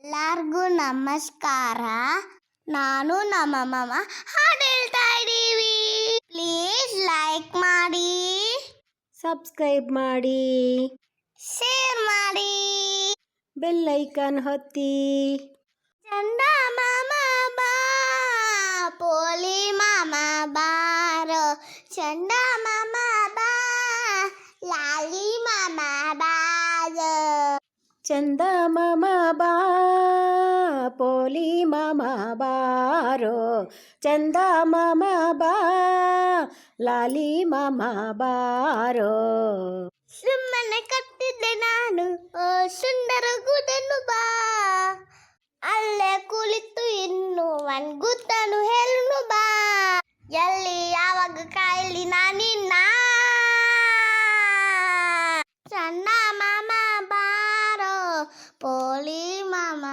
ಎಲ್ಲರಿಗೂ ನಮಸ್ಕಾರ. ನಾನು ನಮ್ಮ ಮಾಮ ಹಾಡು ಹೇಳ್ತಾ ಇದ್ದೀವಿ. ಪ್ಲೀಸ್ ಲೈಕ್ ಮಾಡಿ, ಸಬ್ಸ್ಕ್ರೈಬ್ ಮಾಡಿ, ಶೇರ್ ಮಾಡಿ, ಬೆಲ್ ಐಕಾನ್ ಹೊತ್ತಿ. ಚಂದ ಮಾಮ ಬಾ, ಪೋಲಿ ಮಾಮ ಬಾರೋ, ಚಂದ ಮಾಮ ಬಾ, ಲಾಲಿ ಮಾಮ ಬಾರೋ. ಚಂದ ಮಾಮ ಬಾ, ಪೋಲಿ ಮಾಮ ಬಾರೋ, ಚಂದ ಮಾಮ ಬಾ, ಲಾಲಿ ಮಾಮ ಬಾರೋ. ಸುಮ್ಮನೆ ಕಟ್ಟಿದ್ದೆ ನಾನು ಓ ಸುಂದರ ಗುಡನು ಬಾ, ಅಲ್ಲೇ ಕುಳಿತು ಇನ್ನು ಗುತ್ತನು ಹೇಳುನು ಬಾ, ಎಲ್ಲಿ ಯಾವಾಗ ಕಾಯಲಿ ನಾನಿನ್ನ. ಚಂದ ಮಾಮ ಬಾರೋ, ಪೋಲಿ ಮಾಮ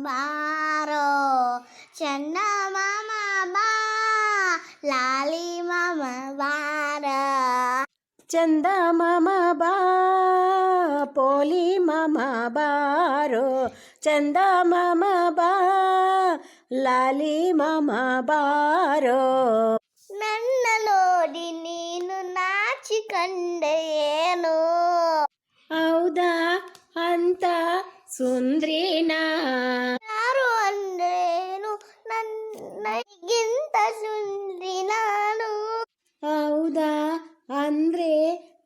ಬಾರೋ, ಚಂದ ಮಾಮ ಬಾ, ಲಾಲಿ ಮಾಮ ಬಾರೋ. ಚಂದ ಮಾಮ ಬಾ, ಪೋಲಿ ಮಾಮ ಬಾರೋ, ಚಂದ ಮಾಮ ಬಾ, ಲಾಲಿ ಮಾಮ ಬಾರೋ. ನನ್ನ ನೋಡಿ ನೀನು ನಾಚಿಕೊಂಡೆ ಏನು, ಹೌದಾ ಅಂತ ಸುಂದ್ರಿನಾ? ಯಾರು ಅಂದ್ರೇನು ನನಗಿಂತ ಸುಂದ್ರಿ ನಾನು. ಹೌದಾ ಅಂದ್ರೆ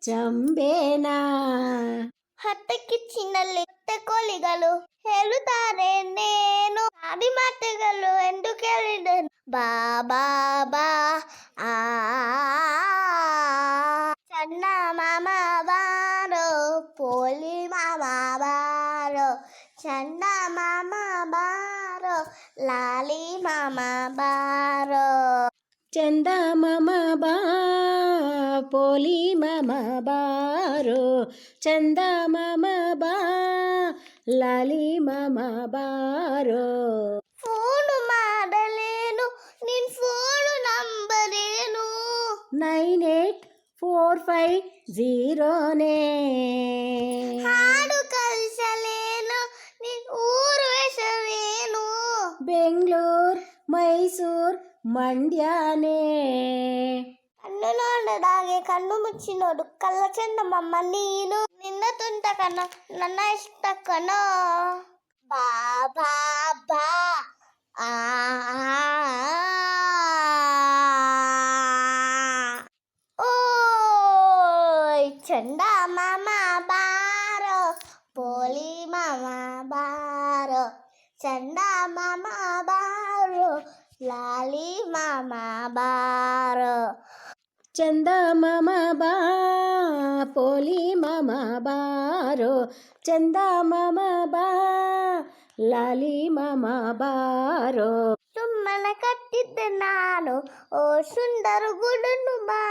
ಚಂಬೇನಾ? ಹತ್ತ ಕಿಚ್ಚಿನಲ್ಲಿ ಕೋಳಿಗಳು ಹೇಳುತ್ತಾರೆ ನೇನು, ಆದಿ ಮಾತುಗಳು ಎಂದು ಕೇಳಿದನು. ಬಾ ಬಾ ಬಾ ಆ, ಚಂದ ಮಾಮ ಬಾರೋ, ಪೋಲಿ ಮಾಮ ಬಾರೋ, ಚಂದ ಮಾಮ ಬಾರೋ, ಲಾಲಿ ಮಾಮ ಬಾರೋ. ಚಂದ ಮಾಮ ಬಾ, ಪೋಲಿ ಮಾಮ ಬಾರೋ, ಚಂದ ಮಾಮ ಬಾ, ಲಾಲಿ ಮಾಮ ಬಾರೋ. ಫೋನು ಮಾಡಲೇನು, ನಿನ್ ಫೋನು ನಂಬರ್ ಏನು? 9845 ಹಾಡು ಕಲಿಸಲೇನು, ನಿನ್ ಊರು ಹೆಸರೇನು? ಬೆಂಗಳೂರು ಮೈಸೂರು ಮಂಡ್ಯನೇ. ಕಣ್ಣು ನೋಡದಾಗೆ ಕಣ್ಣು ಮುಚ್ಚಿ ನೋಡು, ಕಲ್ಲ ಚಂದಮ್ಮ ನೀನು. ನಿನ್ನ ತುಂಟ ಕಣ್ಣು ನನ್ನ ಇಷ್ಟ ಕಣ್ಣು. ಬಾ ಬಾ ಬಾ ಆ, ಓಯ್ ಚಂದ ಮಾಮ ಬಾರೋ, ಪೋಲಿ ಮಾಮ ಬಾರೋ, ಚಂದ ಮಾಮ ಬಾರೋ, ಲಾಲಿ ಮಾಮ ಬಾರೋ. ಚಂದ ಮಾಮ ಬಾ, ಪೋಲಿ ಮಾಮ ಬಾರೋ, ಚಂದ ಮಾಮ ಬಾ, ಲಾಲಿ ಮಾಮ ಬಾರೋ. ಸುಮ್ಮನೆ ಕಟ್ಟಿದ್ದೆ ನಾನು ಓ ಸುಂದರ ಗುಡನು ಬಾ,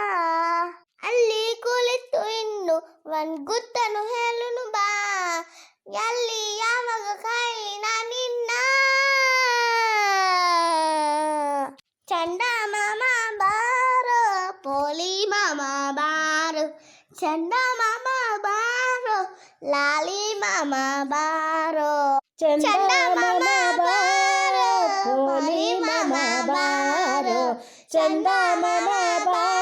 ಅಲ್ಲಿ ಕುಳಿತು ಇನ್ನು ಗುತ್ತನು ಹೇಳುನು ಬಾ, ಎಲ್ಲಿ ಯಾವಾಗ ಕಾಯಲಿ ನಾನಿನ್ನ. ಚಂದ ಮಾಮ ಬಾರೋ, ಪೋಲಿ ಮಾಮ ಬಾರೋ, ಚಂದ ಮಾಮ ಬಾರೋ, ಲಾಲಿ ಮಾಮ ಬಾರೋ. ಚಂದ ಮಾಮ ಬಾರೋ, ಪೋಲಿ ಮಾಮ ಬಾರೋ, ಚಂದ ಮಾಮ ಬಾರೋ.